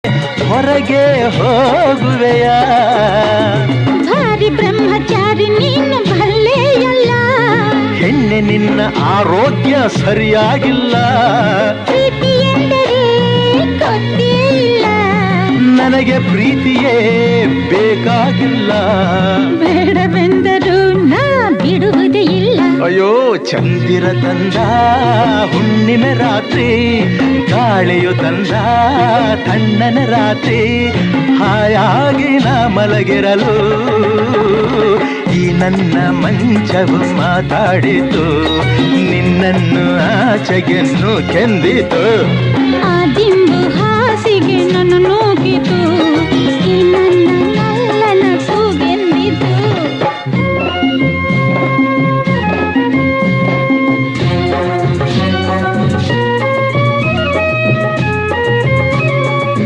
ಹೊರಗೆ ಹೋಗುವೆಯ ಭಾರಿ ಬ್ರಹ್ಮಚಾರಿ ನೀನು ಭಲ್ಲೆಯಲ್ಲ. ಹೆಣ್ಣೆ ನಿನ್ನ ಆರೋಗ್ಯ ಸರಿಯಾಗಿಲ್ಲ. ಪ್ರೀತಿ ಎಂದರೆ ಗೊತ್ತೇ ಇಲ್ಲ. ನನಗೆ ಪ್ರೀತಿಯೇ ಬೇಕಾಗಿಲ್ಲ. ಬೇಡವೆಂದರೂ ನಾ ಬಿಡುವುದೇ ಇಲ್ಲ. ಅಯ್ಯೋ ಚಂದಿರ ತಂದ ಹುಣ್ಣಿಮೆ ರಾತ್ರಿ, ಗಾಳಿಯು ತಂದ ತಣ್ಣನ ರಾತ್ರಿ, ಹಾಯಾಗಿ ನಾ ಮಲಗಿರಲು ಈ ನನ್ನ ಮಂಚವು ಮಾತಾಡಿತು, ನಿನ್ನನ್ನು ಆಚೆಗೆನ್ನು ಕೆಂದಿತು. ಆದಿ